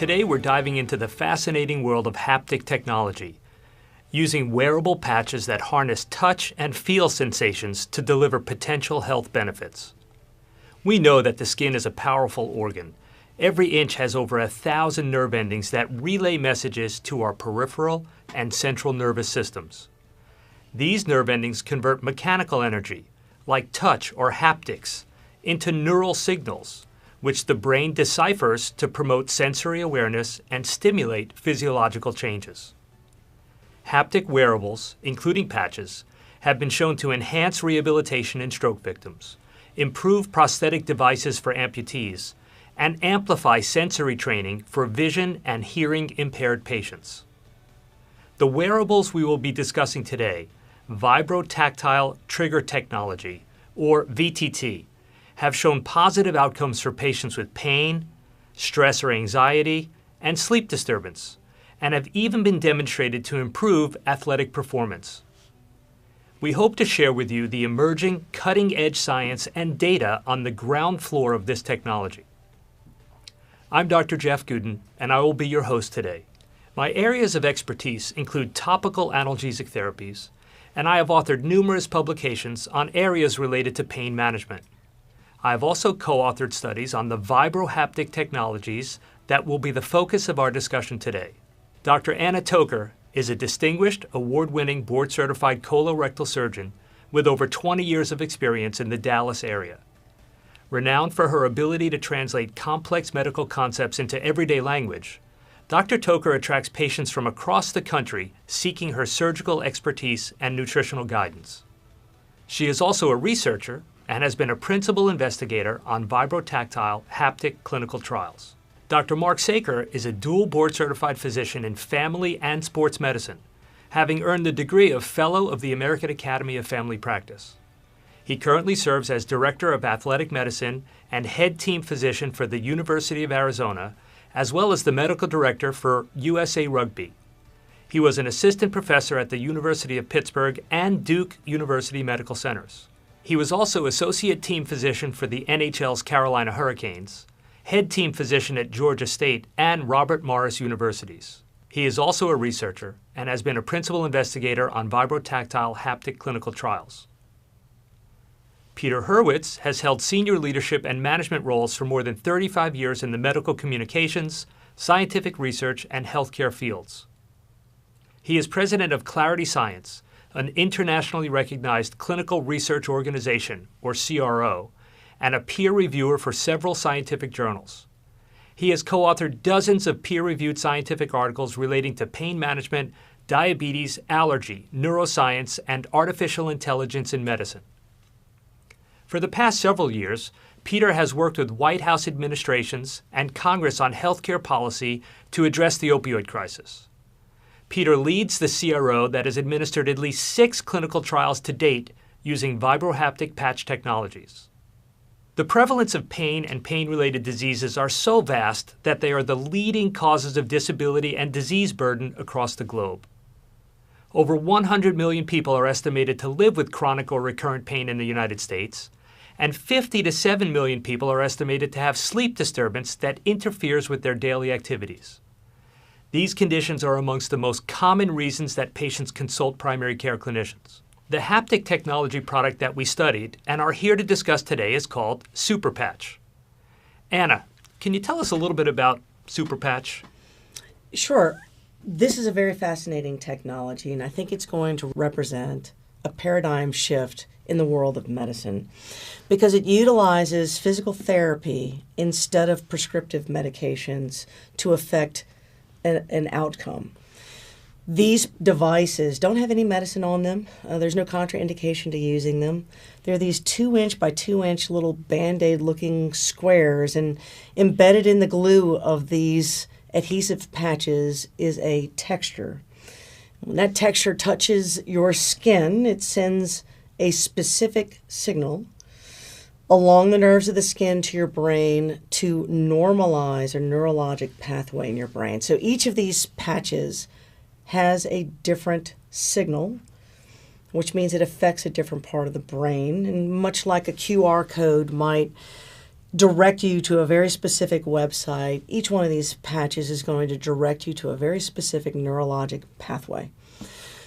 Today we're diving into the fascinating world of haptic technology, using wearable patches that harness touch and feel sensations to deliver potential health benefits. We know that the skin is a powerful organ. Every inch has over 1,000 nerve endings that relay messages to our peripheral and central nervous systems. These nerve endings convert mechanical energy, like touch or haptics, into neural signals, which the brain deciphers to promote sensory awareness and stimulate physiological changes. Haptic wearables, including patches, have been shown to enhance rehabilitation in stroke victims, improve prosthetic devices for amputees, and amplify sensory training for vision and hearing impaired patients. The wearables we will be discussing today, Vibrotactile Trigger Technology, or VTT, have shown positive outcomes for patients with pain, stress or anxiety, and sleep disturbance, and have even been demonstrated to improve athletic performance. We hope to share with you the emerging cutting-edge science and data on the ground floor of this technology. I'm Dr. Jeff Gooden, and I will be your host today. My areas of expertise include topical analgesic therapies, and I have authored numerous publications on areas related to pain management. I have also co-authored studies on the vibrohaptic technologies that will be the focus of our discussion today. Dr. Anna Toker is a distinguished, award-winning, board-certified colorectal surgeon with over 20 years of experience in the Dallas area. Renowned for her ability to translate complex medical concepts into everyday language, Dr. Toker attracts patients from across the country seeking her surgical expertise and nutritional guidance. She is also a researcher and has been a principal investigator on vibrotactile haptic clinical trials. Dr. Mark Saker is a dual board-certified physician in family and sports medicine, having earned the degree of Fellow of the American Academy of Family Practice. He currently serves as Director of Athletic Medicine and Head Team Physician for the University of Arizona, as well as the Medical Director for USA Rugby. He was an assistant professor at the University of Pittsburgh and Duke University Medical Centers. He was also Associate Team Physician for the NHL's Carolina Hurricanes, Head Team Physician at Georgia State and Robert Morris Universities. He is also a researcher and has been a principal investigator on vibrotactile haptic clinical trials. Peter Hurwitz has held senior leadership and management roles for more than 35 years in the medical communications, scientific research, and healthcare fields. He is president of Clarity Science, an internationally recognized clinical research organization, or CRO, and a peer reviewer for several scientific journals. He has co-authored dozens of peer-reviewed scientific articles relating to pain management, diabetes, allergy, neuroscience, and artificial intelligence in medicine. For the past several years, Peter has worked with White House administrations and Congress on healthcare policy to address the opioid crisis. Peter leads the CRO that has administered at least 6 clinical trials to date using vibrohaptic patch technologies. The prevalence of pain and pain-related diseases are so vast that they are the leading causes of disability and disease burden across the globe. Over 100 million people are estimated to live with chronic or recurrent pain in the United States, and 50 to 7 million people are estimated to have sleep disturbance that interferes with their daily activities. These conditions are amongst the most common reasons that patients consult primary care clinicians. The haptic technology product that we studied and are here to discuss today is called SuperPatch. Anna, can you tell us a little bit about SuperPatch? Sure. This is a very fascinating technology, and I think it's going to represent a paradigm shift in the world of medicine because it utilizes physical therapy instead of prescriptive medications to affect an outcome. These devices don't have any medicine on them. There's no contraindication to using them. They're these 2-inch by 2-inch little Band-Aid looking squares, and embedded in the glue of these adhesive patches is a texture. When that texture touches your skin, it sends a specific signal along the nerves of the skin to your brain to normalize a neurologic pathway in your brain. So each of these patches has a different signal, which means it affects a different part of the brain. And much like a QR code might direct you to a very specific website. Each one of these patches is going to direct you to a very specific neurologic pathway.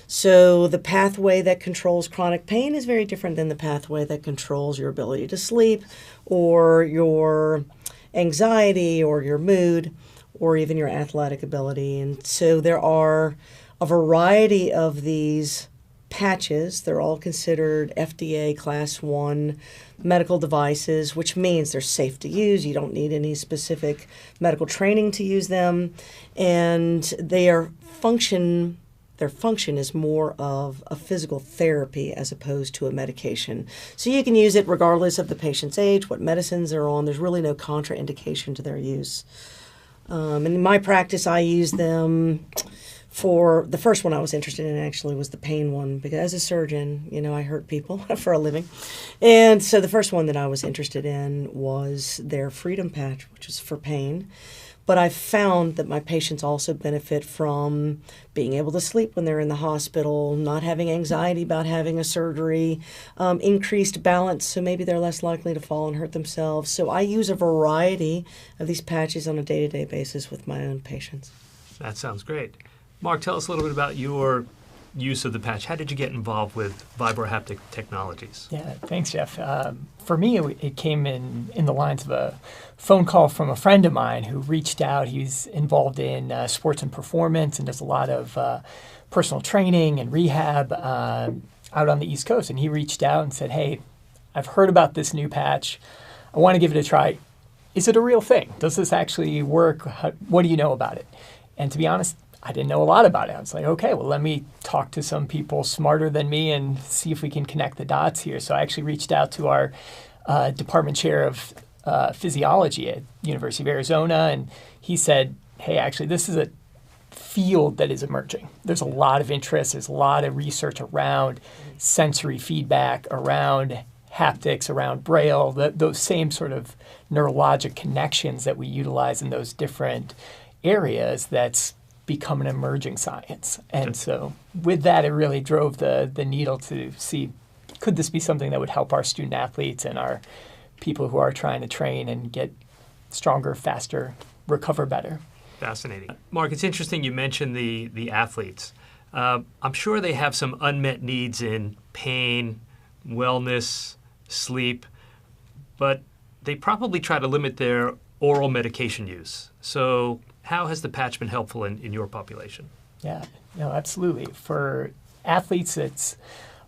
So the pathway that controls chronic pain is very different than the pathway that controls your ability to sleep or your anxiety or your mood or even your athletic ability. And so there are a variety of these patches. They're all considered FDA Class 1 medical devices, which means they're safe to use. You don't need any specific medical training to use them. And their function is more of a physical therapy as opposed to a medication. So you can use it regardless of the patient's age, what medicines they're on. There's really no contraindication to their use. And in my practice, I use them for the first one I was interested in actually was the pain one, because as a surgeon, I hurt people for a living. And so the first one that I was interested in was their Freedom Patch, which is for pain. But I found that my patients also benefit from being able to sleep when they're in the hospital, not having anxiety about having a surgery, increased balance, so maybe they're less likely to fall and hurt themselves. So I use a variety of these patches on a day-to-day basis with my own patients. That sounds great. Mark, tell us a little bit about your use of the patch. How did you get involved with vibrohaptic technologies? Yeah, thanks, Jeff. For me, it came in the lines of a phone call from a friend of mine who reached out. He's involved in sports and performance and does a lot of personal training and rehab out on the East Coast. And he reached out and said, hey, I've heard about this new patch. I want to give it a try. Is it a real thing? Does this actually work? What do you know about it? And to be honest, I didn't know a lot about it. I was like, okay, well, let me talk to some people smarter than me and see if we can connect the dots here. So I actually reached out to our department chair of physiology at University of Arizona, and he said, hey, actually, this is a field that is emerging. There's a lot of interest. There's a lot of research around sensory feedback, around haptics, around Braille, those same sort of neurologic connections that we utilize in those different areas. That's become an emerging science. And so with that, it really drove the needle to see, could this be something that would help our student athletes and our people who are trying to train and get stronger, faster, recover better? Fascinating. Mark, it's interesting you mentioned the athletes. I'm sure they have some unmet needs in pain, wellness, sleep, but they probably try to limit their oral medication use. So how has the patch been helpful in your population? Yeah, no, absolutely. For athletes, it's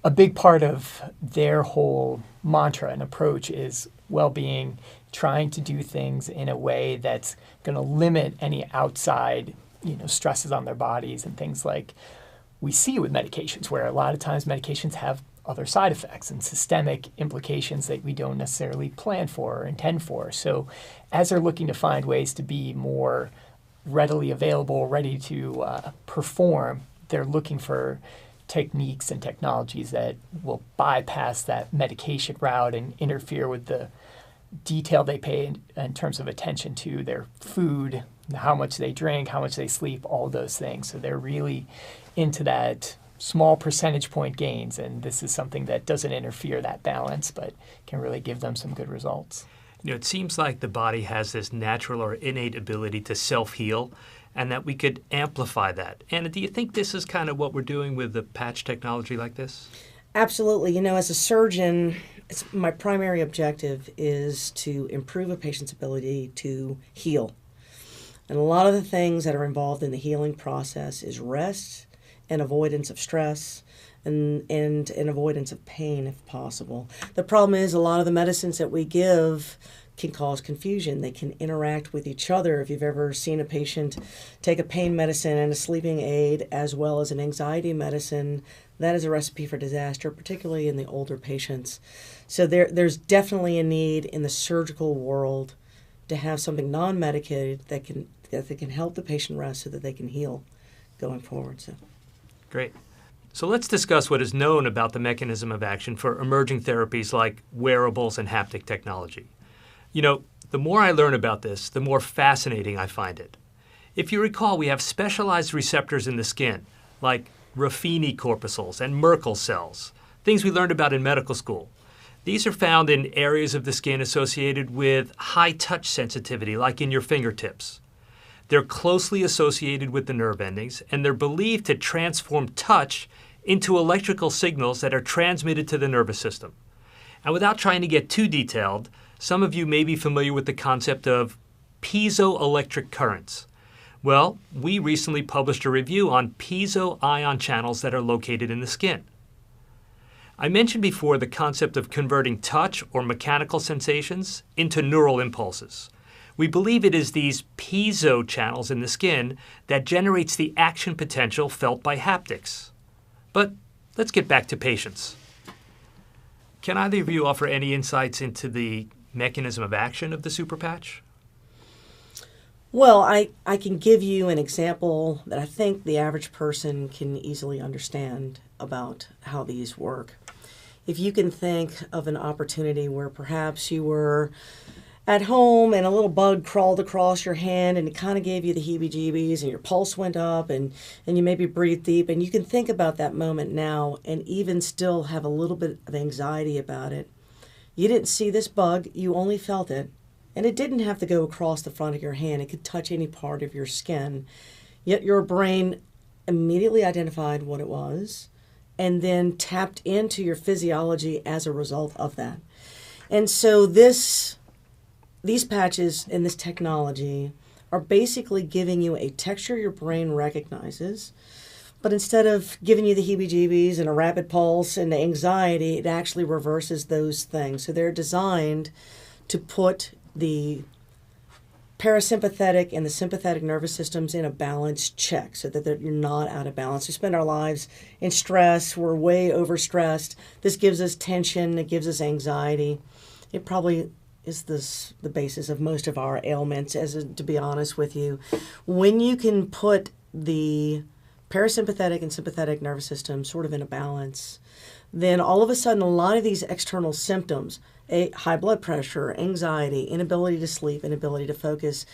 a big part of their whole mantra and approach is well-being, trying to do things in a way that's going to limit any outside, stresses on their bodies and things like we see with medications, where a lot of times medications have other side effects and systemic implications that we don't necessarily plan for or intend for. So as they're looking to find ways to be more readily available, ready to perform, they're looking for techniques and technologies that will bypass that medication route and interfere with the detail they pay in terms of attention to their food, how much they drink, how much they sleep, all those things. So they're really into that small percentage point gains, and this is something that doesn't interfere that balance, but can really give them some good results. It seems like the body has this natural or innate ability to self-heal, and that we could amplify that. Anna, do you think this is kind of what we're doing with the patch technology like this? Absolutely. As a surgeon, my primary objective is to improve a patient's ability to heal. And a lot of the things that are involved in the healing process is rest and avoidance of stress and avoidance of pain if possible. The problem is a lot of the medicines that we give can cause confusion. They can interact with each other. If you've ever seen a patient take a pain medicine and a sleeping aid as well as an anxiety medicine, that is a recipe for disaster, particularly in the older patients. So there's definitely a need in the surgical world to have something non-medicated that can help the patient rest so that they can heal going forward. So. Great. So let's discuss what is known about the mechanism of action for emerging therapies like wearables and haptic technology. The more I learn about this, the more fascinating I find it. If you recall, we have specialized receptors in the skin, like Ruffini corpuscles and Merkel cells, things we learned about in medical school. These are found in areas of the skin associated with high touch sensitivity, like in your fingertips. They're closely associated with the nerve endings, and they're believed to transform touch into electrical signals that are transmitted to the nervous system. And without trying to get too detailed, some of you may be familiar with the concept of piezoelectric currents. Well, we recently published a review on piezo ion channels that are located in the skin. I mentioned before the concept of converting touch or mechanical sensations into neural impulses. We believe it is these piezo channels in the skin that generates the action potential felt by haptics. But let's get back to patients. Can either of you offer any insights into the mechanism of action of the super patch? Well, I can give you an example that I think the average person can easily understand about how these work. If you can think of an opportunity where perhaps you were at home and a little bug crawled across your hand and it kind of gave you the heebie-jeebies and your pulse went up and you maybe breathed deep, and you can think about that moment now and even still have a little bit of anxiety about it. You didn't see this bug, you only felt it, and it didn't have to go across the front of your hand. It could touch any part of your skin, yet your brain immediately identified what it was and then tapped into your physiology as a result of that. And so these patches and this technology are basically giving you a texture your brain recognizes, but instead of giving you the heebie-jeebies and a rapid pulse and the anxiety, it actually reverses those things. So they're designed to put the parasympathetic and the sympathetic nervous systems in a balanced check so that you're not out of balance. We spend our lives in stress. We're way overstressed. This gives us tension. It gives us anxiety. It probably is the basis of most of our ailments, to be honest with you. When you can put the parasympathetic and sympathetic nervous system sort of in a balance, then all of a sudden a lot of these external symptoms, high blood pressure, anxiety, inability to sleep, inability to focus,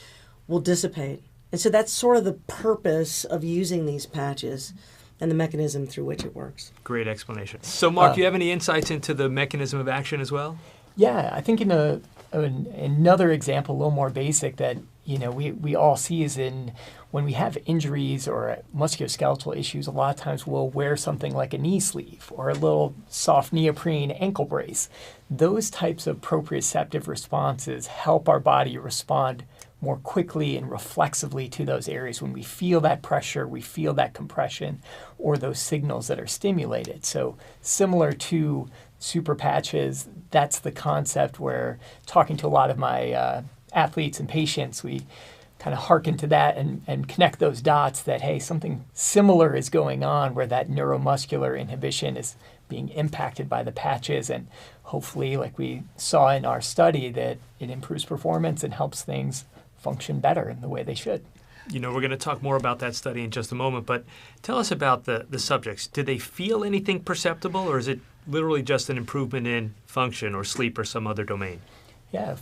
will dissipate. And so that's sort of the purpose of using these patches and the mechanism through which it works. Great explanation. So Mark, do you have any insights into the mechanism of action as well? Yeah, I think another example, a little more basic, that we all see is when we have injuries or musculoskeletal issues. A lot of times we'll wear something like a knee sleeve or a little soft neoprene ankle brace. Those types of proprioceptive responses help our body respond more quickly and reflexively to those areas when we feel that pressure, we feel that compression, or those signals that are stimulated. So similar to super patches, that's the concept where, talking to a lot of my athletes and patients, we kind of hearken to that and connect those dots that, hey, something similar is going on where that neuromuscular inhibition is being impacted by the patches, and hopefully, like we saw in our study, that it improves performance and helps things function better in the way they should. We're going to talk more about that study in just a moment, but tell us about the subjects. Did they feel anything perceptible, or is it literally just an improvement in function or sleep or some other domain? Yeah,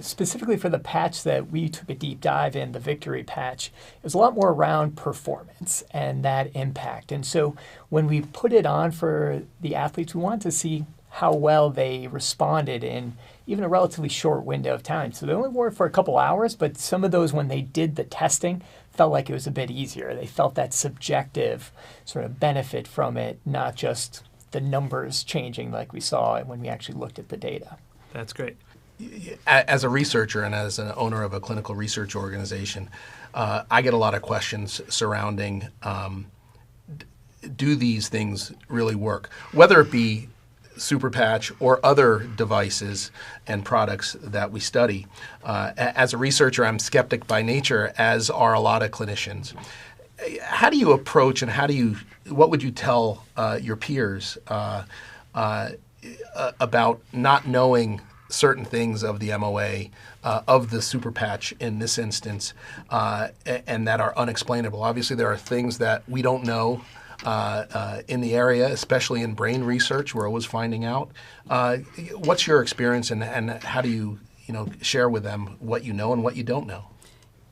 specifically for the patch that we took a deep dive in, the Victory patch, it was a lot more around performance and that impact. And so when we put it on for the athletes, we wanted to see how well they responded in even a relatively short window of time. So they only wore it for a couple hours, but some of those, when they did the testing, felt like it was a bit easier. They felt that subjective sort of benefit from it, not just the numbers changing like we saw when we actually looked at the data. That's great. As a researcher and as an owner of a clinical research organization, I get a lot of questions surrounding do these things really work? Whether it be super patch or other devices and products that we study. As a researcher, I'm skeptic by nature, as are a lot of clinicians. How do you approach and what would you tell your peers about not knowing certain things of the MOA, of the super patch in this instance, and that are unexplainable? Obviously, there are things that we don't know in the area, especially in brain research. We're always finding out. What's your experience, and how do you share with them what you know and what you don't know?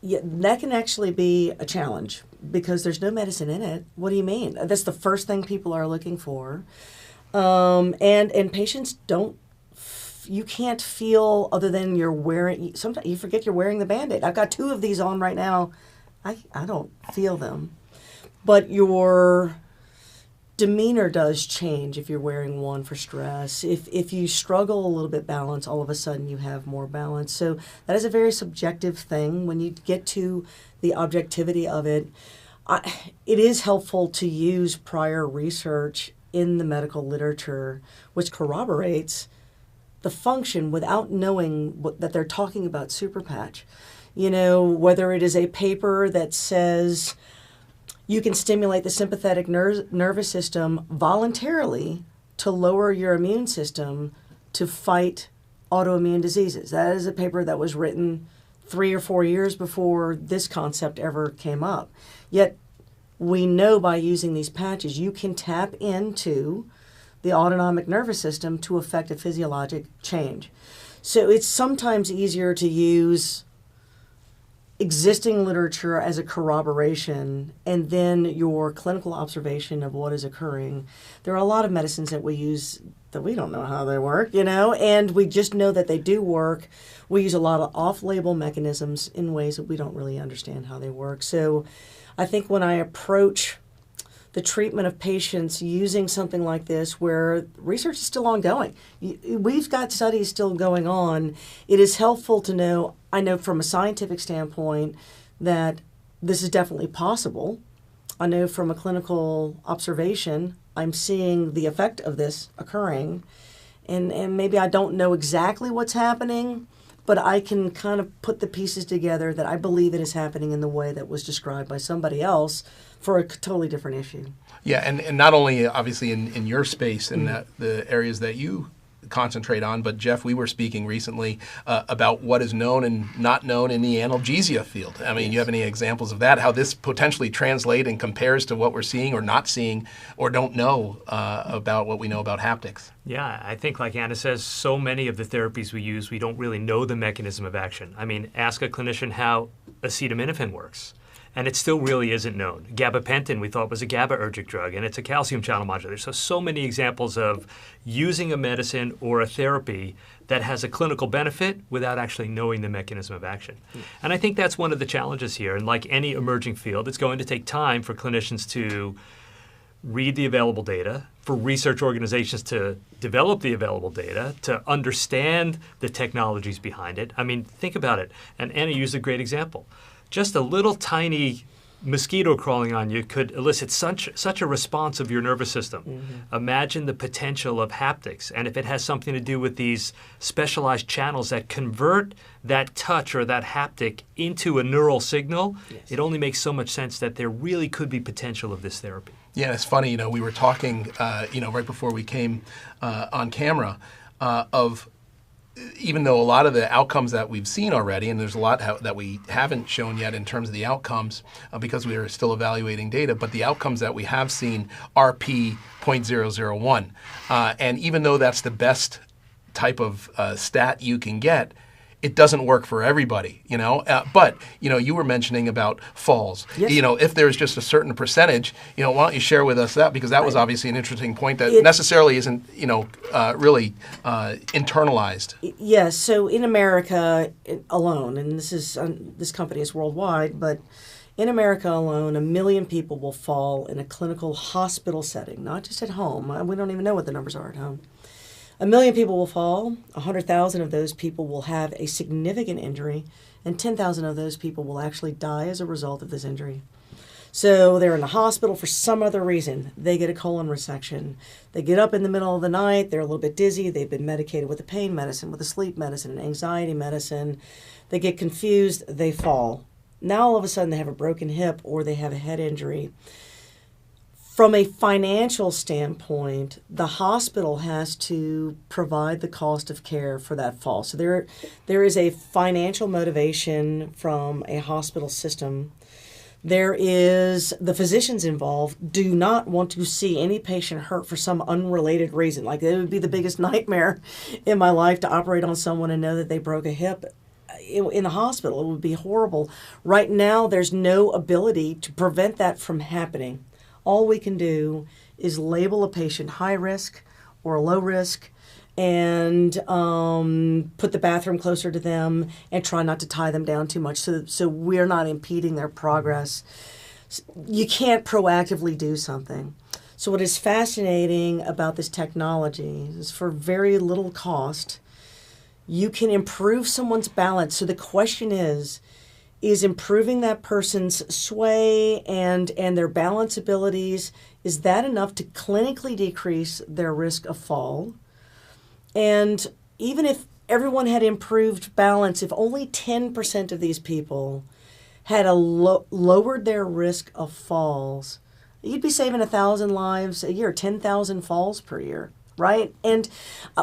Yeah, that can actually be a challenge because there's no medicine in it. What do you mean? That's the first thing people are looking for. And patients don't you can't feel other than you're wearing. Sometimes you forget you're wearing the Band-Aid. I've got 2 of these on right now. I don't feel them, but your demeanor does change if you're wearing one for stress. If you struggle a little bit balance, all of a sudden you have more balance. So that is a very subjective thing. When you get to the objectivity of it, it is helpful to use prior research in the medical literature, which corroborates the function without knowing that they're talking about super patch. You know, whether it is a paper that says you can stimulate the sympathetic nervous system voluntarily to lower your immune system to fight autoimmune diseases. That is a paper that was written 3 or 4 years before this concept ever came up. Yet we know by using these patches you can tap into the autonomic nervous system to affect a physiologic change. So it's sometimes easier to use existing literature as a corroboration and then your clinical observation of what is occurring. There are a lot of medicines that we use that we don't know how they work, you know, and we just know that they do work. We use a lot of off-label mechanisms in ways that we don't really understand how they work. So I think when I approach the treatment of patients using something like this where research is still ongoing, we've got studies still going on, it is helpful to know, I know from a scientific standpoint that this is definitely possible. I know from a clinical observation, I'm seeing the effect of this occurring. And maybe I don't know exactly what's happening, but I can kind of put the pieces together that I believe it is happening in the way that was described by somebody else for a totally different issue. Yeah, and not only obviously in your space and the areas that you concentrate on, but Jeff, we were speaking recently about what is known and not known in the analgesia field. I mean, you have any examples of that, how this potentially translates and compares to what we're seeing or not seeing or don't know about what we know about haptics? Yeah, I think like Anna says, so many of the therapies we use, we don't really know the mechanism of action. I mean, ask a clinician how acetaminophen works, and it still really isn't known. Gabapentin we thought was a GABAergic drug, and it's a calcium channel modulator. So many examples of using a medicine or a therapy that has a clinical benefit without actually knowing the mechanism of action. And I think that's one of the challenges here. And like any emerging field, it's going to take time for clinicians to read the available data, for research organizations to develop the available data, to understand the technologies behind it. I mean, think about it. And Anna used a great example. Just a little tiny mosquito crawling on you could elicit such a response of your nervous system. Mm-hmm. Imagine the potential of haptics. And if it has something to do with these specialized channels that convert that touch or that haptic into a neural signal, it only makes so much sense that there really could be potential of this therapy. Yeah, it's funny, you know, we were talking, right before we came on camera of even though a lot of the outcomes that we've seen already, and there's a lot that we haven't shown yet in terms of the outcomes because we are still evaluating data, but the outcomes that we have seen are P.001. And even though that's the best type of stat you can get, it doesn't work for everybody, you know. But, you know, you were mentioning about falls. Yes. You know, if there's just a certain percentage, you know, why don't you share with us that? Because that was obviously an interesting point that necessarily isn't, you know, really internalized. Yes. So in America alone, and this company is worldwide, but in America alone, 1 million people will fall in a clinical hospital setting, not just at home. We don't even know what the numbers are at home. 1 million people will fall, 100,000 of those people will have a significant injury, and 10,000 of those people will actually die as a result of this injury. So they're in the hospital for some other reason. They get a colon resection. They get up in the middle of the night, they're a little bit dizzy, they've been medicated with a pain medicine, with a sleep medicine, an anxiety medicine. They get confused, they fall. Now all of a sudden they have a broken hip or they have a head injury. From a financial standpoint, the hospital has to provide the cost of care for that fall. So there is a financial motivation from a hospital system. There is the physicians involved do not want to see any patient hurt for some unrelated reason. Like it would be the biggest nightmare in my life to operate on someone and know that they broke a hip in the hospital. It would be horrible. Right now, there's no ability to prevent that from happening. All we can do is label a patient high risk or low risk and put the bathroom closer to them and try not to tie them down too much so we're not impeding their progress. You can't proactively do something. So what is fascinating about this technology is for very little cost, you can improve someone's balance. So the question is improving that person's sway and their balance abilities, is that enough to clinically decrease their risk of fall? And even if everyone had improved balance, if only 10% of these people had lowered their risk of falls, you'd be saving 1,000 lives a year, 10,000 falls per year, right? And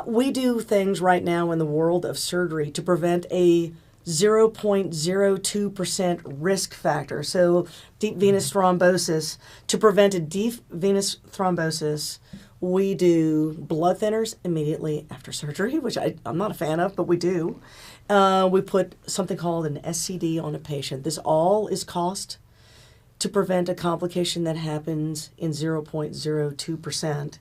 we do things right now in the world of surgery to prevent a 0.02% risk factor. So deep venous thrombosis, to prevent a deep venous thrombosis, we do blood thinners immediately after surgery, which I'm not a fan of, but we do. We put something called an SCD on a patient. This all is cost to prevent a complication that happens in 0.02%.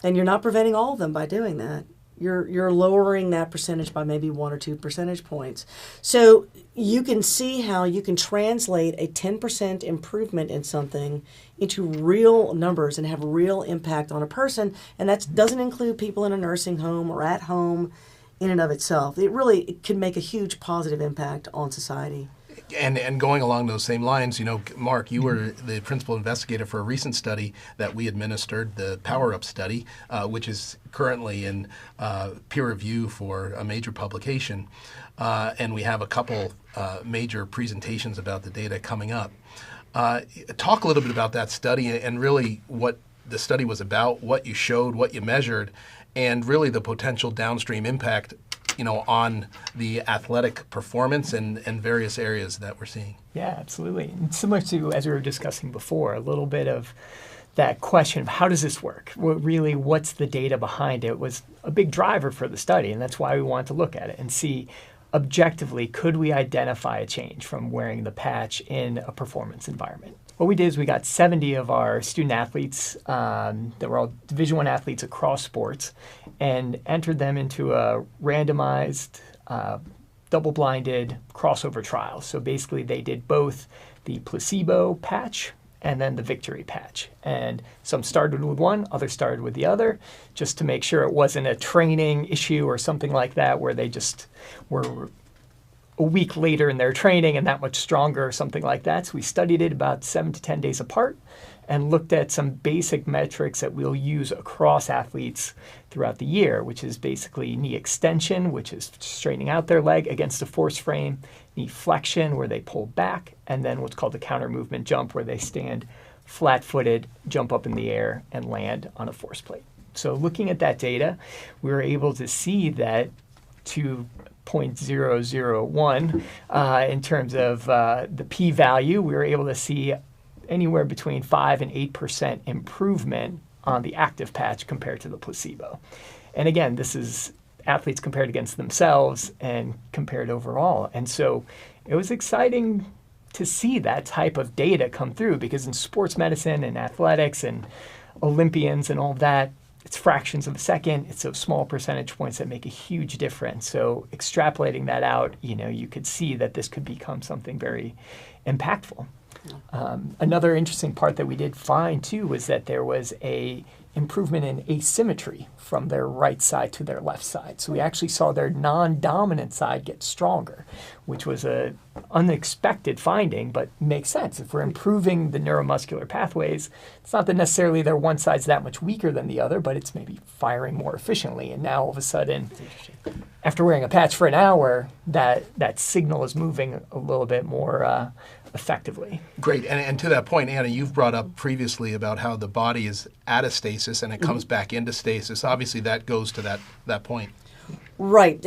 And you're not preventing all of them by doing that. You're lowering that percentage by maybe 1 or 2 percentage points. So you can see how you can translate a 10% improvement in something into real numbers and have real impact on a person. And that doesn't include people in a nursing home or at home in and of itself. It can make a huge positive impact on society. And going along those same lines, Mark, you were the principal investigator for a recent study that we administered, the Power Up study, which is currently in peer review for a major publication. And we have a couple major presentations about the data coming up. Talk a little bit about that study and really what the study was about, what you showed, what you measured, and really the potential downstream impact on the athletic performance and various areas that we're seeing. Yeah, absolutely. And similar to, as we were discussing before, a little bit of that question of how does this work? What's the data behind it was a big driver for the study, and that's why we wanted to look at it and see objectively, could we identify a change from wearing the patch in a performance environment? What we did is we got 70 of our student athletes that were all Division I athletes across sports and entered them into a randomized, double-blinded crossover trial. So basically they did both the placebo patch and then the victory patch. And some started with one, others started with the other, just to make sure it wasn't a training issue or something like that where they just were a week later in their training and that much stronger or something like that. So we studied it about 7 to 10 days apart and looked at some basic metrics that we'll use across athletes throughout the year, which is basically knee extension, which is straightening out their leg against a force frame, knee flexion, where they pull back, and then what's called the counter movement jump, where they stand flat-footed, jump up in the air, and land on a force plate. So looking at that data, we were able to see that 2.001 in terms of the p-value, we were able to see anywhere between 5 and 8% improvement on the active patch compared to the placebo. And again, this is athletes compared against themselves and compared overall. And so it was exciting to see that type of data come through, because in sports medicine and athletics and Olympians and all of that, it's fractions of a second. It's those small percentage points that make a huge difference. So extrapolating that out, you could see that this could become something very impactful. Another interesting part that we did find too was that there was a improvement in asymmetry from their right side to their left side. So we actually saw their non-dominant side get stronger, which was an unexpected finding, but makes sense. If we're improving the neuromuscular pathways, it's not that necessarily their one side's that much weaker than the other, but it's maybe firing more efficiently. And now all of a sudden, after wearing a patch for an hour, that signal is moving a little bit more effectively. Great. And to that point, Anna, you've brought up previously about how the body is at a stasis and it comes back into stasis. Obviously, that goes to that point. Right.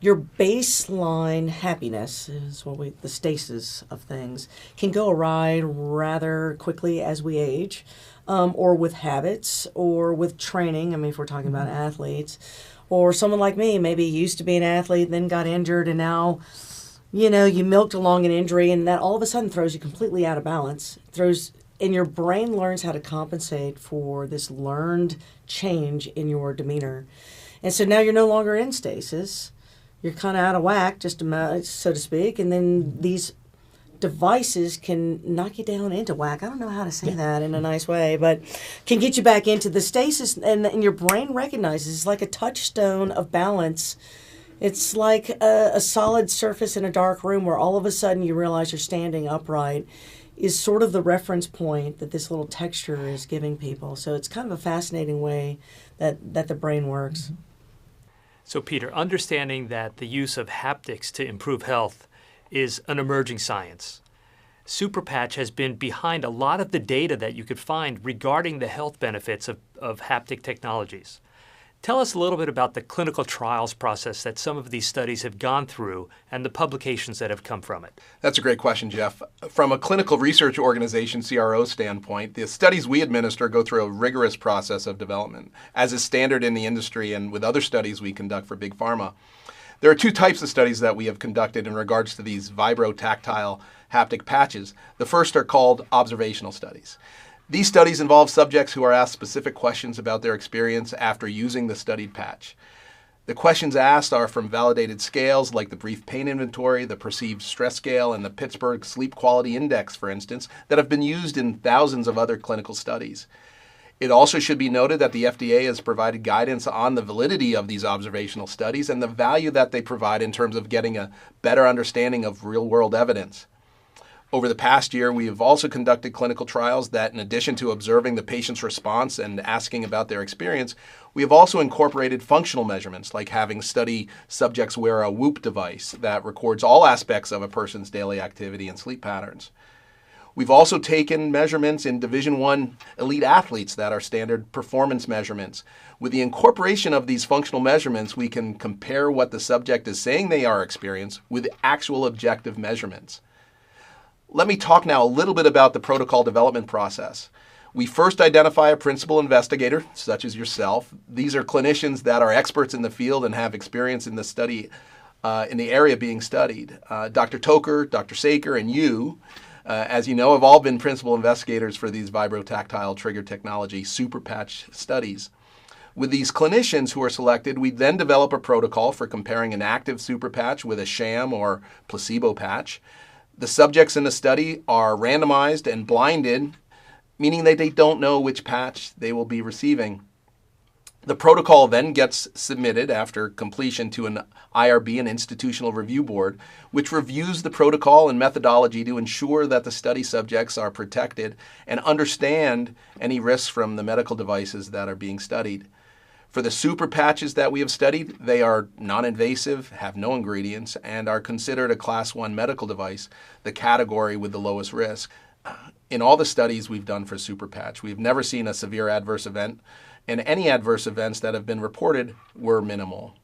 Your baseline happiness is the stasis of things can go awry rather quickly as we age, or with habits, or with training. I mean, if we're talking about athletes, or someone like me, maybe used to be an athlete, then got injured, and now, you milked along an injury, and that all of a sudden throws you completely out of balance. And your brain learns how to compensate for this learned change in your demeanor. And so now you're no longer in stasis. You're kind of out of whack, just so to speak, and then these devices can knock you down into whack. I don't know how to say that in a nice way, but can get you back into the stasis, and your brain recognizes it's like a touchstone of balance. It's like a solid surface in a dark room where all of a sudden you realize you're standing upright is sort of the reference point that this little texture is giving people. So it's kind of a fascinating way that the brain works. Mm-hmm. So Peter, understanding that the use of haptics to improve health is an emerging science. Superpatch has been behind a lot of the data that you could find regarding the health benefits of haptic technologies. Tell us a little bit about the clinical trials process that some of these studies have gone through and the publications that have come from it. That's a great question, Jeff. From a clinical research organization, CRO standpoint, the studies we administer go through a rigorous process of development, as is standard in the industry and with other studies we conduct for big pharma. There are two types of studies that we have conducted in regards to these vibrotactile haptic patches. The first are called observational studies. These studies involve subjects who are asked specific questions about their experience after using the studied patch. The questions asked are from validated scales like the Brief Pain Inventory, the Perceived Stress Scale, and the Pittsburgh Sleep Quality Index, for instance, that have been used in thousands of other clinical studies. It also should be noted that the FDA has provided guidance on the validity of these observational studies and the value that they provide in terms of getting a better understanding of real-world evidence. Over the past year, we have also conducted clinical trials that, in addition to observing the patient's response and asking about their experience, we have also incorporated functional measurements, like having study subjects wear a Whoop device that records all aspects of a person's daily activity and sleep patterns. We've also taken measurements in Division I elite athletes that are standard performance measurements. With the incorporation of these functional measurements, we can compare what the subject is saying they are experiencing with actual objective measurements. Let me talk now a little bit about the protocol development process. We first identify a principal investigator, such as yourself. These are clinicians that are experts in the field and have experience in the study, in the area being studied. Dr. Toker, Dr. Saker, and you, as you know, have all been principal investigators for these vibrotactile trigger technology superpatch studies. With these clinicians who are selected, we then develop a protocol for comparing an active superpatch with a sham or placebo patch. The subjects in the study are randomized and blinded, meaning that they don't know which patch they will be receiving. The protocol then gets submitted after completion to an IRB, an institutional review board, which reviews the protocol and methodology to ensure that the study subjects are protected and understand any risks from the medical devices that are being studied. For the super patches that we have studied, they are non-invasive, have no ingredients, and are considered a Class 1 medical device, the category with the lowest risk. In all the studies we've done for super patch, we've never seen a severe adverse event, and any adverse events that have been reported were minimal.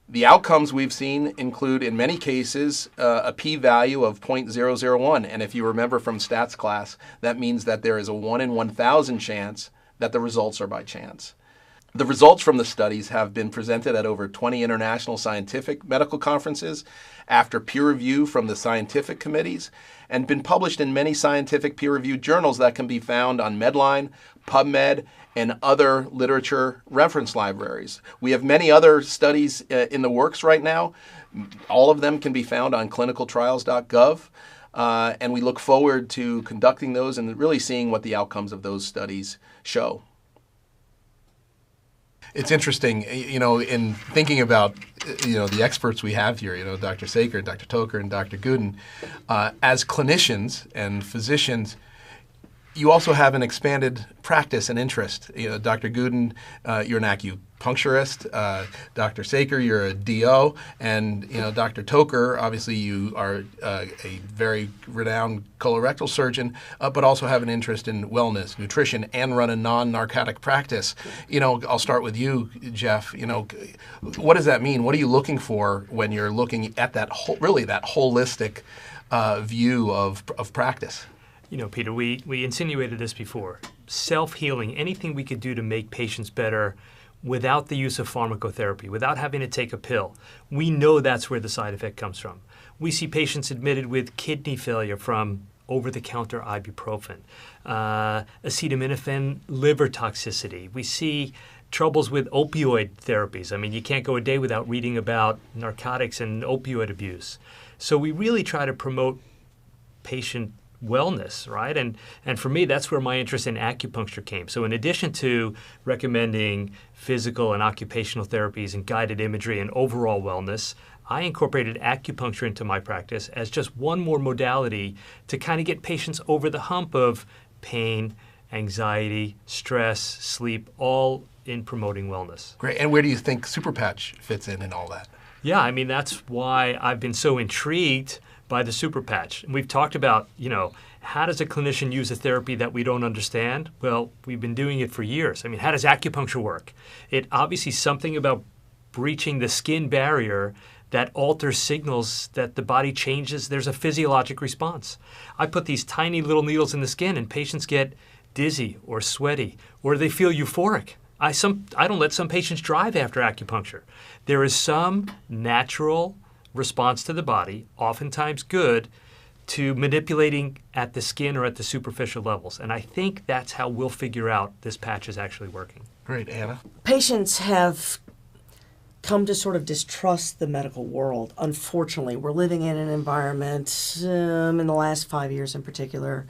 The outcomes we've seen include, in many cases, a p-value of 0.001, and if you remember from stats class, that means that there is a 1 in 1,000 chance that the results are by chance. The results from the studies have been presented at over 20 international scientific medical conferences after peer review from the scientific committees and been published in many scientific peer-reviewed journals that can be found on Medline, PubMed, and other literature reference libraries. We have many other studies in the works right now. All of them can be found on clinicaltrials.gov, and we look forward to conducting those and really seeing what the outcomes of those studies show. It's interesting, in thinking about, the experts we have here, Dr. Saker, Dr. Toker, and Dr. Gooden, as clinicians and physicians, you also have an expanded practice and interest. Dr. Gooden, you're an acupuncturist. Dr. Saker, you're a DO. And, Dr. Toker, obviously you are a very renowned colorectal surgeon, but also have an interest in wellness, nutrition, and run a non-narcotic practice. I'll start with you, Jeff. What does that mean? What are you looking for when you're looking at that holistic view of practice? Peter, we insinuated this before. Self-healing, anything we could do to make patients better without the use of pharmacotherapy, without having to take a pill. We know that's where the side effect comes from. We see patients admitted with kidney failure from over-the-counter ibuprofen, acetaminophen liver toxicity. We see troubles with opioid therapies. I mean, you can't go a day without reading about narcotics and opioid abuse. So we really try to promote patient wellness, right? And for me, that's where my interest in acupuncture came. So in addition to recommending physical and occupational therapies and guided imagery and overall wellness, I incorporated acupuncture into my practice as just one more modality to kind of get patients over the hump of pain, anxiety, stress, sleep, all in promoting wellness. Great. And where do you think Superpatch fits in all that? Yeah, I mean, that's why I've been so intrigued by the Superpatch. And we've talked about, how does a clinician use a therapy that we don't understand? Well, we've been doing it for years. I mean, how does acupuncture work? It obviously something about breaching the skin barrier that alters signals that the body changes. There's a physiologic response. I put these tiny little needles in the skin and patients get dizzy or sweaty or they feel euphoric. I don't let some patients drive after acupuncture. There is some natural response to the body, oftentimes good, to manipulating at the skin or at the superficial levels. And I think that's how we'll figure out this patch is actually working. Great. Anna? Patients have come to sort of distrust the medical world. Unfortunately, we're living in an environment, in the last 5 years in particular,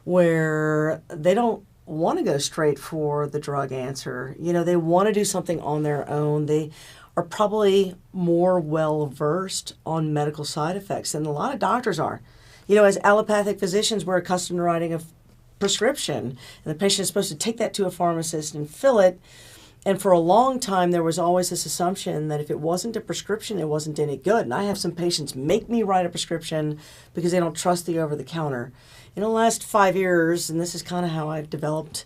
where they don't want to go straight for the drug answer. They want to do something on their own. They are probably more well-versed on medical side effects than a lot of doctors are. As allopathic physicians, we're accustomed to writing a prescription, and the patient is supposed to take that to a pharmacist and fill it. And for a long time, there was always this assumption that if it wasn't a prescription, it wasn't any good. And I have some patients make me write a prescription because they don't trust the over-the-counter. In the last 5 years, and this is kind of how I've developed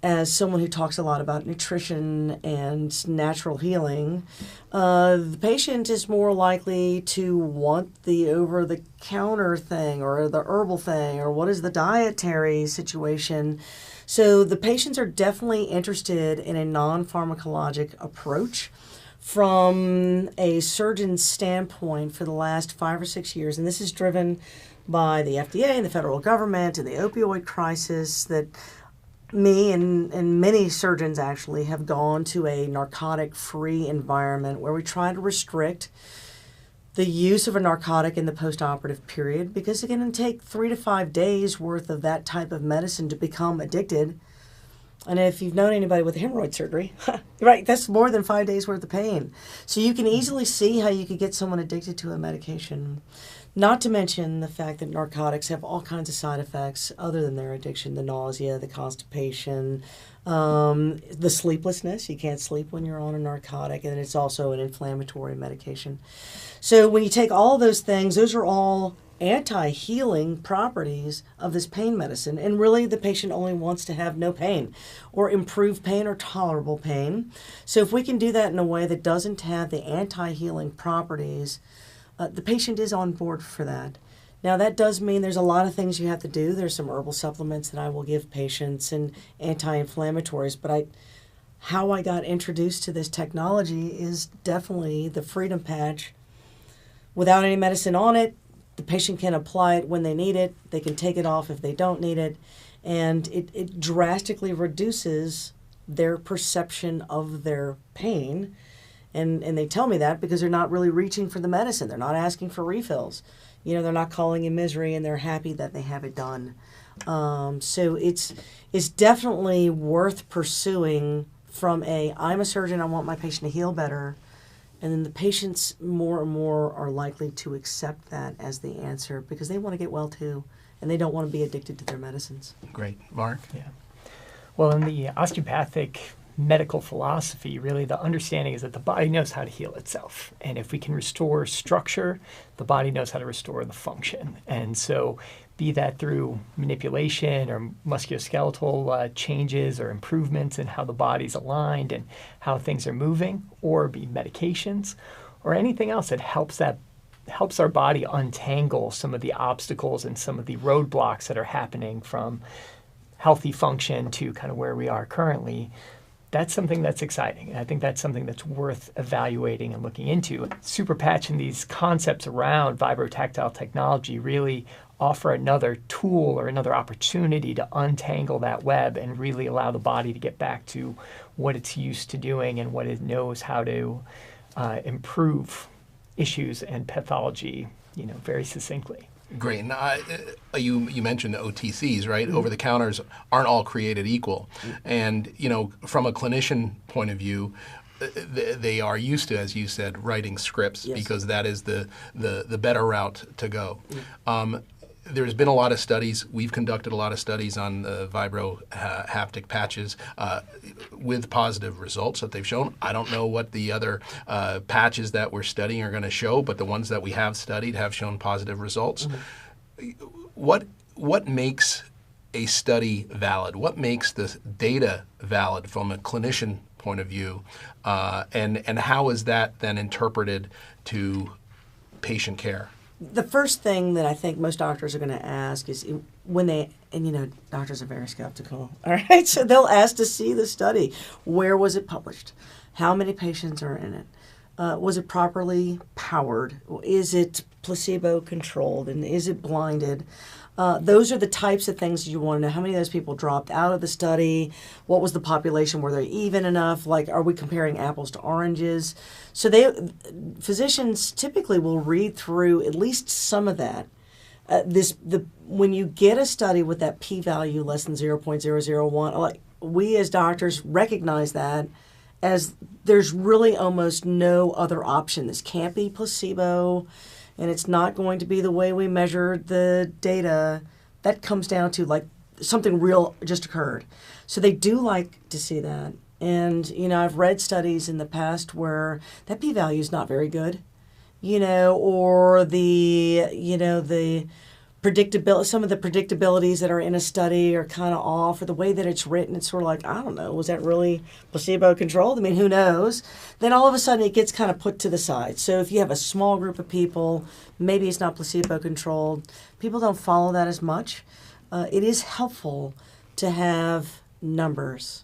as someone who talks a lot about nutrition and natural healing, the patient is more likely to want the over-the-counter thing or the herbal thing or what is the dietary situation. So the patients are definitely interested in a non-pharmacologic approach. From a surgeon's standpoint for the last 5 or 6 years, and this is driven by the FDA and the federal government and the opioid crisis, that me and many surgeons actually have gone to a narcotic-free environment where we try to restrict the use of a narcotic in the postoperative period, because it can take 3 to 5 days worth of that type of medicine to become addicted. And if you've known anybody with hemorrhoid surgery, right, that's more than 5 days worth of pain. So you can easily see how you could get someone addicted to a medication. Not to mention the fact that narcotics have all kinds of side effects other than their addiction, the nausea, the constipation, the sleeplessness. You can't sleep when you're on a narcotic, and it's also an inflammatory medication. So when you take all those things, those are all anti-healing properties of this pain medicine. And really, the patient only wants to have no pain or improve pain or tolerable pain. So if we can do that in a way that doesn't have the anti-healing properties, the patient is on board for that. Now, that does mean there's a lot of things you have to do. There's some herbal supplements that I will give patients and anti-inflammatories, but how I got introduced to this technology is definitely the Freedom Patch. Without any medicine on it, the patient can apply it when they need it. They can take it off if they don't need it. And it drastically reduces their perception of their pain. And they tell me that because they're not really reaching for the medicine. They're not asking for refills. They're not calling in misery, and they're happy that they have it done. So it's definitely worth pursuing from I'm a surgeon, I want my patient to heal better. And then the patients more and more are likely to accept that as the answer because they want to get well too, and they don't want to be addicted to their medicines. Great. Mark? Yeah. Well, in the osteopathic medical philosophy, really the understanding is that the body knows how to heal itself. And if we can restore structure, the body knows how to restore the function. And so be that through manipulation or musculoskeletal changes or improvements in how the body's aligned and how things are moving, or be medications or anything else that helps our body untangle some of the obstacles and some of the roadblocks that are happening from healthy function to kind of where we are currently. That's something that's exciting. And I think that's something that's worth evaluating and looking into. Superpatch and these concepts around vibrotactile technology really offer another tool or another opportunity to untangle that web and really allow the body to get back to what it's used to doing and what it knows how to improve issues and pathology, very succinctly. Great. And you mentioned the OTCs, right? Over the counters aren't all created equal. And, from a clinician point of view, they are used to, as you said, writing scripts because that is the better route to go. There's been a lot of studies. We've conducted a lot of studies on the Vibro haptic patches with positive results that they've shown. I don't know what the other patches that we're studying are going to show, but the ones that we have studied have shown positive results. What makes a study valid? What makes the data valid from a clinician point of view? And how is that then interpreted to patient care? The first thing that I think most doctors are going to ask is when they, doctors are very skeptical, all right? So they'll ask to see the study. Where was it published? How many patients are in it? Was it properly powered? Is it placebo controlled? And is it blinded? Those are the types of things you want to know. How many of those people dropped out of the study? What was the population? Were they even enough? Like, are we comparing apples to oranges? So physicians typically will read through at least some of that. When you get a study with that p-value less than 0.001, like we as doctors recognize that as there's really almost no other option. This can't be placebo. And it's not going to be the way we measure the data. That comes down to like something real just occurred. So they do like to see that. And, I've read studies in the past where that p-value is not very good, or the predictability, some of the predictabilities that are in a study are kind of off, or the way that it's written, it's sort of like, I don't know, was that really placebo controlled? I mean, who knows? Then all of a sudden it gets kind of put to the side. So if you have a small group of people, maybe it's not placebo controlled. People don't follow that as much. It is helpful to have numbers,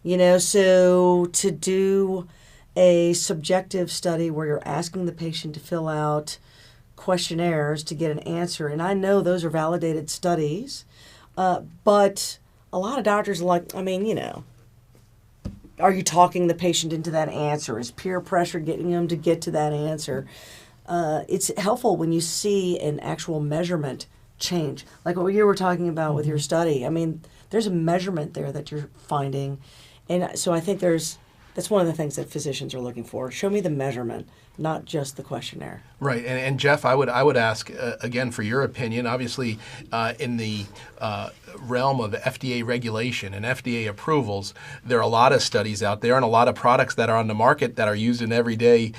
so to do a subjective study where you're asking the patient to fill out questionnaires to get an answer. And I know those are validated studies, but a lot of doctors are like, are you talking the patient into that answer? Is peer pressure getting them to get to that answer? It's helpful when you see an actual measurement change. Like what you were talking about with your study. There's a measurement there that you're finding. And so I think that's one of the things that physicians are looking for. Show me the measurement, not just the questionnaire. Right, and Jeff, I would ask again for your opinion. Obviously, in the realm of FDA regulation and FDA approvals, there are a lot of studies out there and a lot of products that are on the market that are used in everyday,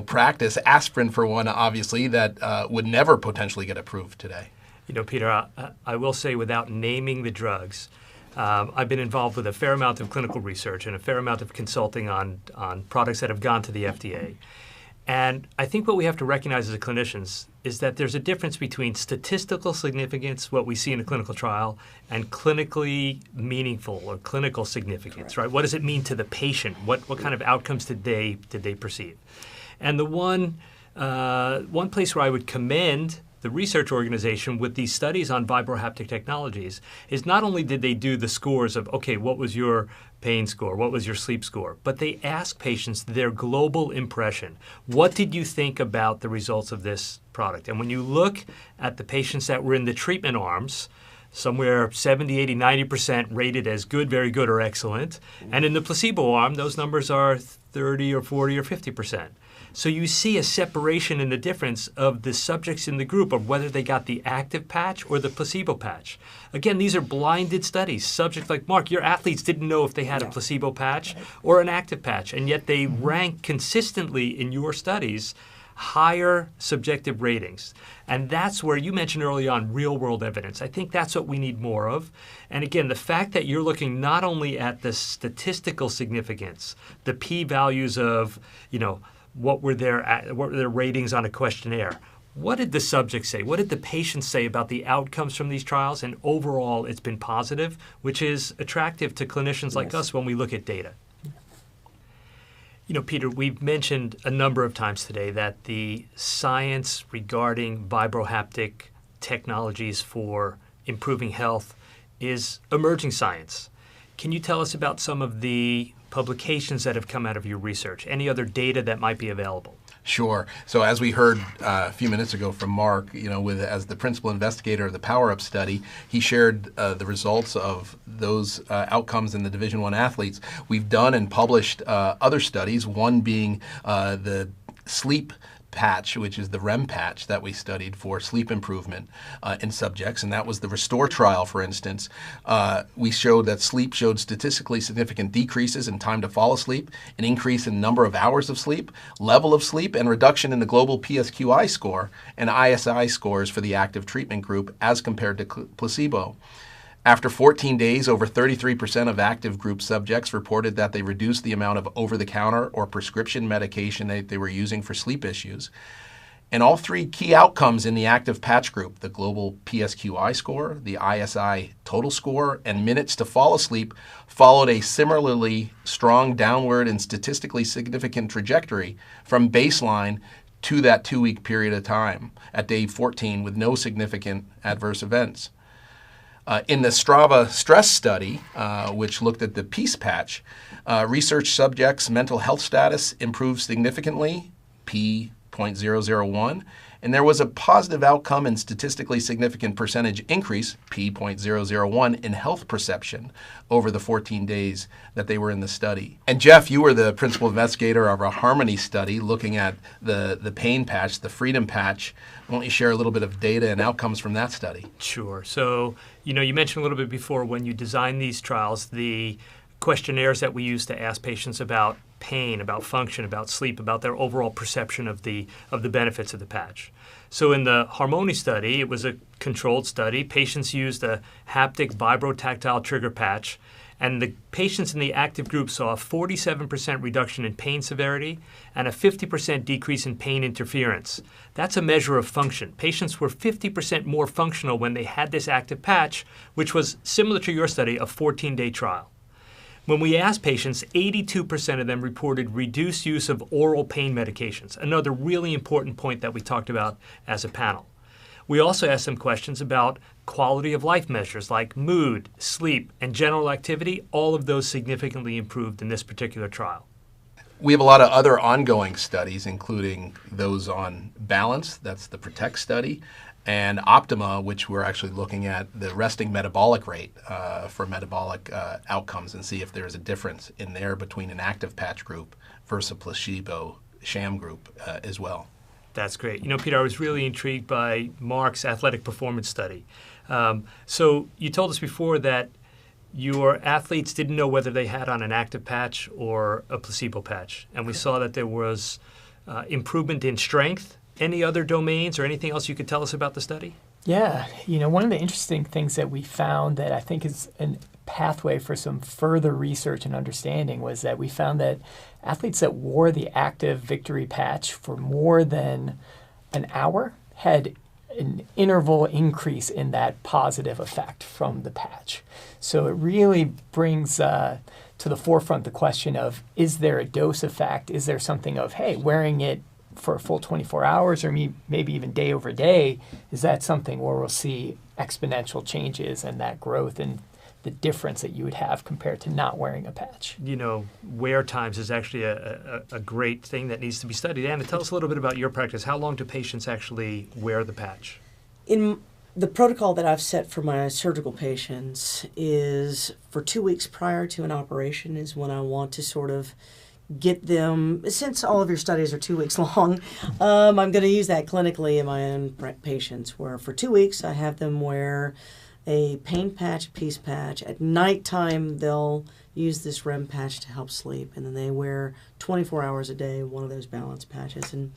practice. Aspirin, for one, obviously, that would never potentially get approved today. Peter, I will say without naming the drugs, I've been involved with a fair amount of clinical research and a fair amount of consulting on products that have gone to the FDA. And I think what we have to recognize as clinicians is that there's a difference between statistical significance, what we see in a clinical trial, and clinically meaningful or clinical significance, right? What does it mean to the patient? What kind of outcomes did they perceive? And the one place where I would commend the research organization with these studies on vibrohaptic technologies is not only did they do the scores of, okay, what was your pain score, what was your sleep score, but they asked patients their global impression. What did you think about the results of this product? And when you look at the patients that were in the treatment arms, somewhere 70, 80, 90% rated as good, very good, or excellent. And in the placebo arm, those numbers are 30 or 40 or 50%. So you see a separation in the difference of the subjects in the group of whether they got the active patch or the placebo patch. Again, these are blinded studies. Subjects like Mark, your athletes didn't know if they had a placebo patch or an active patch, and yet they rank consistently in your studies higher subjective ratings. And that's where you mentioned early on real-world evidence. I think that's what we need more of. And again, the fact that you're looking not only at the statistical significance, the p-values of, what were their ratings on a questionnaire? What did the subjects say? What did the patients say about the outcomes from these trials? And overall, it's been positive, which is attractive to clinicians like us when we look at data. Peter, we've mentioned a number of times today that the science regarding vibrohaptic technologies for improving health is emerging science. Can you tell us about some of the publications that have come out of your research? Any other data that might be available? Sure. So as we heard a few minutes ago from Mark, as the principal investigator of the Power Up study, he shared the results of those outcomes in the Division I athletes. We've done and published other studies, one being the sleep patch, which is the REM patch that we studied for sleep improvement in subjects, and that was the RESTORE trial, for instance. We showed that sleep showed statistically significant decreases in time to fall asleep, an increase in number of hours of sleep, level of sleep, and reduction in the global PSQI score and ISI scores for the active treatment group as compared to placebo. After 14 days, over 33% of active group subjects reported that they reduced the amount of over-the-counter or prescription medication that they were using for sleep issues. And all three key outcomes in the active patch group, the global PSQI score, the ISI total score, and minutes to fall asleep, followed a similarly strong downward and statistically significant trajectory from baseline to that 2-week period of time at day 14 with no significant adverse events. In the Strava stress study, which looked at the PEACE patch, research subjects' mental health status improved significantly, p.001, and there was a positive outcome and statistically significant percentage increase, p.001, in health perception over the 14 days that they were in the study. And Jeff, you were the principal investigator of our Harmony study looking at the pain patch, the Freedom patch. Why don't you share a little bit of data and outcomes from that study? Sure. So, you mentioned a little bit before when you designed these trials, the questionnaires that we use to ask patients about pain, about function, about sleep, about their overall perception of the benefits of the patch. So in the Harmony study, it was a controlled study. Patients used a haptic vibrotactile trigger patch, and the patients in the active group saw a 47% reduction in pain severity and a 50% decrease in pain interference. That's a measure of function. Patients were 50% more functional when they had this active patch, which was similar to your study, a 14-day trial. When we asked patients, 82% of them reported reduced use of oral pain medications, another really important point that we talked about as a panel. We also asked them questions about quality of life measures like mood, sleep, and general activity. All of those significantly improved in this particular trial. We have a lot of other ongoing studies, including those on balance, that's the PROTECT study, and Optima, which we're actually looking at the resting metabolic rate for metabolic outcomes and see if there's a difference in there between an active patch group versus a placebo sham group as well. That's great. Peter, I was really intrigued by Mark's athletic performance study. So you told us before that your athletes didn't know whether they had on an active patch or a placebo patch, and we saw that there was improvement in strength. Any other domains or anything else you could tell us about the study? Yeah, one of the interesting things that we found that I think is a pathway for some further research and understanding was that we found that athletes that wore the active Victory patch for more than an hour had an interval increase in that positive effect from the patch. So it really brings to the forefront the question of, is there a dose effect? Is there something of, hey, wearing it for a full 24 hours or maybe even day over day, is that something where we'll see exponential changes and that growth and the difference that you would have compared to not wearing a patch? Wear times is actually a great thing that needs to be studied. Anna, tell us a little bit about your practice. How long do patients actually wear the patch? In the protocol that I've set for my surgical patients is for 2 weeks prior to an operation is when I want to sort of get them, since all of your studies are 2 weeks long, I'm going to use that clinically in my own patients, where for 2 weeks I have them wear a pain patch, PEACE patch. At nighttime, they'll use this REM patch to help sleep, and then they wear 24 hours a day one of those balance patches. And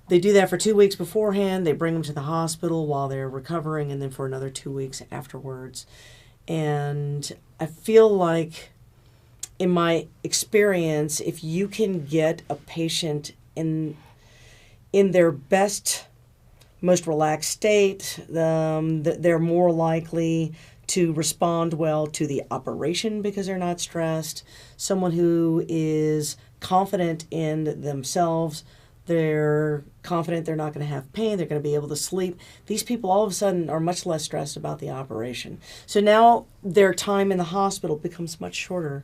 they do that for 2 weeks beforehand. They bring them to the hospital while they're recovering, and then for another 2 weeks afterwards. And I feel like, in my experience, if you can get a patient in their best, most relaxed state, they're more likely to respond well to the operation because they're not stressed. Someone who is confident in themselves, They're confident they're not going to have pain. They're going to be able to sleep. These people all of a sudden are much less stressed about the operation. So now their time in the hospital becomes much shorter.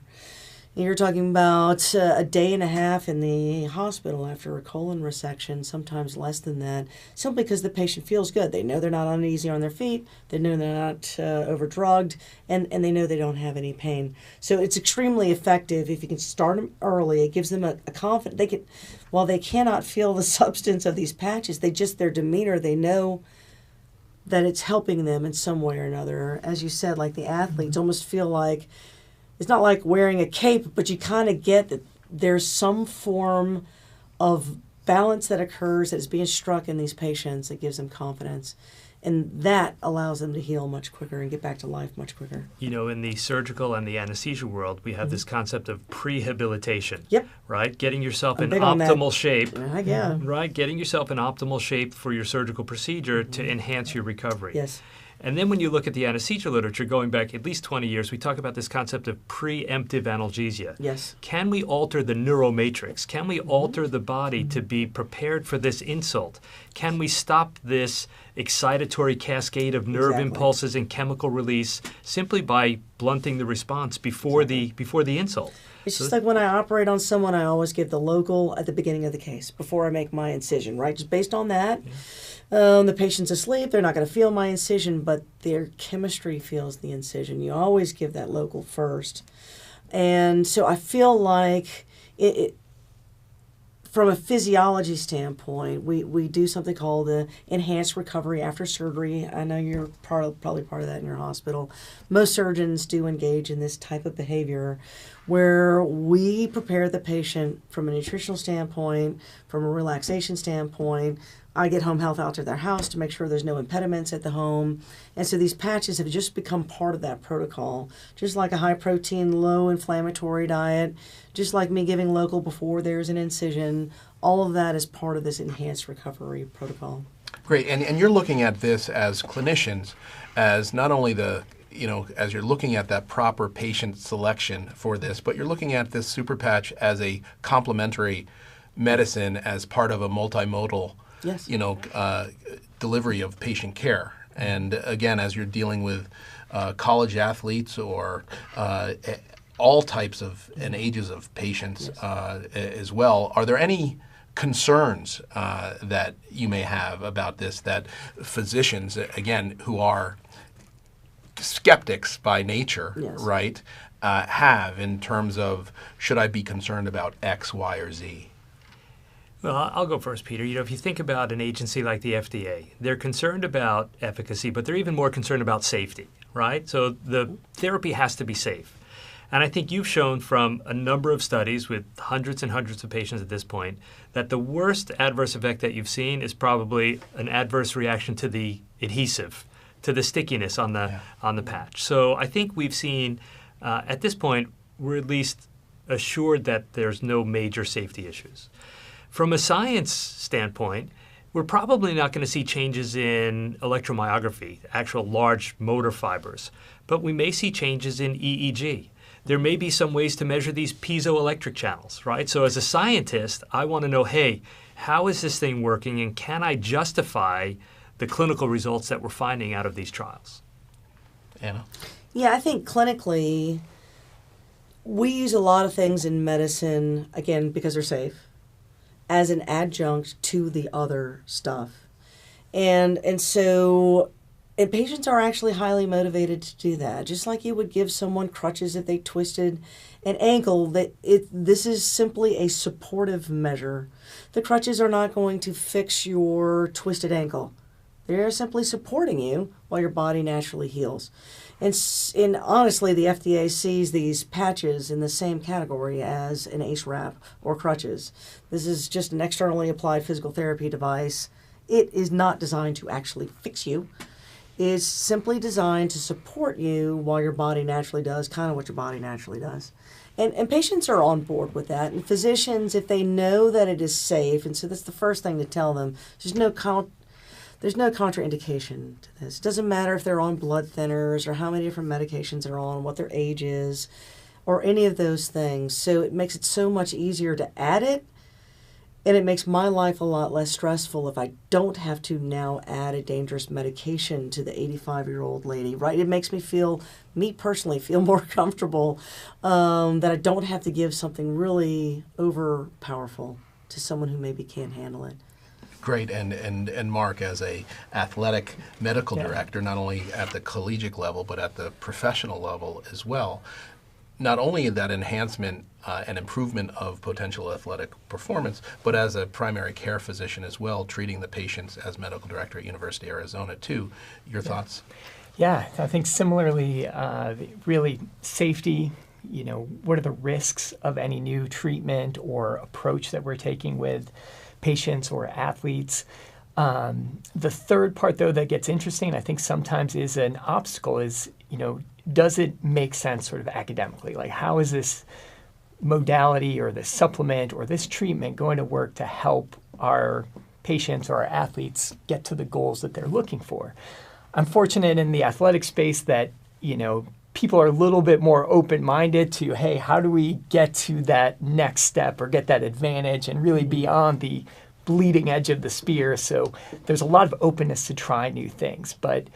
You're talking about a day and a half in the hospital after a colon resection, sometimes less than that, simply because the patient feels good. They know they're not uneasy on their feet, they know they're not overdrugged, and they know they don't have any pain. So it's extremely effective if you can start them early. It gives them a confidence. While they cannot feel the substance of these patches, their demeanor, they know that it's helping them in some way or another. As you said, like the athletes almost feel like, it's not like wearing a cape, but you kind of get that there's some form of balance that occurs that is being struck in these patients that gives them confidence. And that allows them to heal much quicker and get back to life much quicker. You know, in the surgical and the anesthesia world, we have this concept of prehabilitation. Yep. Right? Getting yourself in big on that. optimal shape. Yeah. Right? Getting yourself in optimal shape for your surgical procedure to enhance your recovery. Yes. And then when you look at the anesthesia literature, going back at least 20 years, we talk about this concept of preemptive analgesia. Yes. Can we alter the neuromatrix? Can we alter the body to be prepared for this insult? Can we stop this excitatory cascade of nerve impulses and chemical release simply by blunting the response before the insult? It's just like when I operate on someone, I always give the local at the beginning of the case before I make my incision, right? Just based on that. Yeah. The patient's asleep, they're not going to feel my incision, but their chemistry feels the incision. You always give that local first. And so I feel like from a physiology standpoint, we do something called the enhanced recovery after surgery. I know you're probably part of that in your hospital. Most surgeons do engage in this type of behavior where we prepare the patient from a nutritional standpoint, from a relaxation standpoint. I get home health out to their house to make sure there's no impediments at the home. And so these patches have just become part of that protocol, just like a high protein, low inflammatory diet, just like me giving local before there's an incision. All of that is part of this enhanced recovery protocol. Great. And you're looking at this as clinicians, as not only as you're looking at that proper patient selection for this, but you're looking at this super patch as a complementary medicine as part of a multimodal yes. Delivery of patient care. And again, as you're dealing with college athletes or all types of and ages of patients yes. As well, are there any concerns that you may have about this that physicians, again, who are skeptics by nature, yes. right, have in terms of should I be concerned about X, Y, or Z? Well, I'll go first, Peter. If you think about an agency like the FDA, they're concerned about efficacy, but they're even more concerned about safety, right? So the therapy has to be safe. And I think you've shown from a number of studies with hundreds and hundreds of patients at this point that the worst adverse effect that you've seen is probably an adverse reaction to the adhesive, to the stickiness on the patch. So I think we've seen, at this point, we're at least assured that there's no major safety issues. From a science standpoint, we're probably not going to see changes in electromyography, actual large motor fibers, but we may see changes in EEG. There may be some ways to measure these piezoelectric channels, right? So as a scientist, I want to know, hey, how is this thing working, and can I justify the clinical results that we're finding out of these trials? Anna? Yeah, I think clinically, we use a lot of things in medicine, again, because they're safe, as an adjunct to the other stuff. And patients are actually highly motivated to do that. Just like you would give someone crutches if they twisted an ankle, this is simply a supportive measure. The crutches are not going to fix your twisted ankle. They're simply supporting you while your body naturally heals. And honestly, the FDA sees these patches in the same category as an ACE wrap or crutches. This is just an externally applied physical therapy device. It is not designed to actually fix you. It's simply designed to support you while your body naturally does kind of what your body naturally does. And patients are on board with that. And physicians, if they know that it is safe, and so that's the first thing to tell them, there's no contraindication to this. It doesn't matter if they're on blood thinners or how many different medications they're on, what their age is, or any of those things. So it makes it so much easier to add it And it makes my life a lot less stressful if I don't have to now add a dangerous medication to the 85-year-old lady, right? It makes me personally, feel more comfortable that I don't have to give something really overpowerful to someone who maybe can't handle it. Great, and Mark, as a athletic medical director, not only at the collegiate level, but at the professional level as well, not only that enhancement and improvement of potential athletic performance, but as a primary care physician as well, treating the patients as medical director at University of Arizona too. Your thoughts? Yeah, I think similarly, really safety, what are the risks of any new treatment or approach that we're taking with patients or athletes. The third part, though, that gets interesting, I think sometimes is an obstacle is, does it make sense sort of academically? Like, how is this modality or this supplement or this treatment going to work to help our patients or our athletes get to the goals that they're looking for? I'm fortunate in the athletic space that, people are a little bit more open-minded to, hey, how do we get to that next step or get that advantage and really be on the bleeding edge of the spear? So there's a lot of openness to try new things. But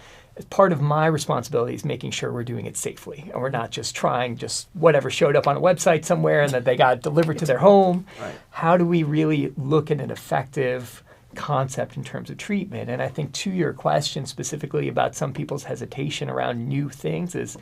part of my responsibility is making sure we're doing it safely and we're not just trying just whatever showed up on a website somewhere and that they got delivered to their home. Right. How do we really look at an effective concept in terms of treatment? And I think to your question specifically about some people's hesitation around new things is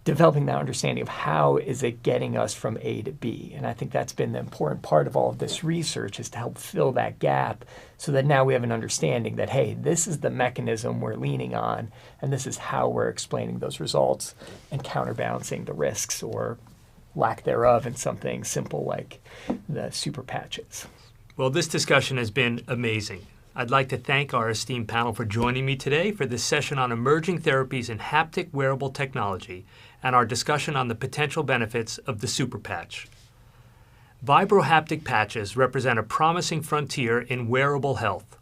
developing that understanding of how is it getting us from A to B. And I think that's been the important part of all of this research, is to help fill that gap so that now we have an understanding that, hey, this is the mechanism we're leaning on and this is how we're explaining those results and counterbalancing the risks or lack thereof in something simple like the super patches. Well, this discussion has been amazing. I'd like to thank our esteemed panel for joining me today for this session on emerging therapies in haptic wearable technology and our discussion on the potential benefits of the super patch. Vibrohaptic patches represent a promising frontier in wearable health.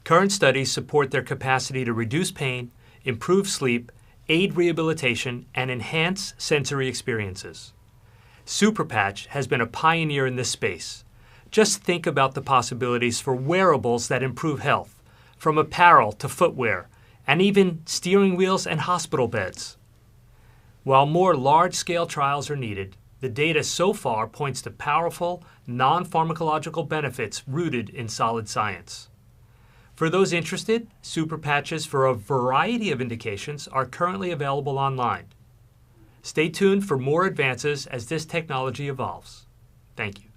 Current studies support their capacity to reduce pain, improve sleep, aid rehabilitation, and enhance sensory experiences. Superpatch has been a pioneer in this space. Just think about the possibilities for wearables that improve health, from apparel to footwear, and even steering wheels and hospital beds. While more large-scale trials are needed, the data so far points to powerful, non-pharmacological benefits rooted in solid science. For those interested, super patches for a variety of indications are currently available online. Stay tuned for more advances as this technology evolves. Thank you.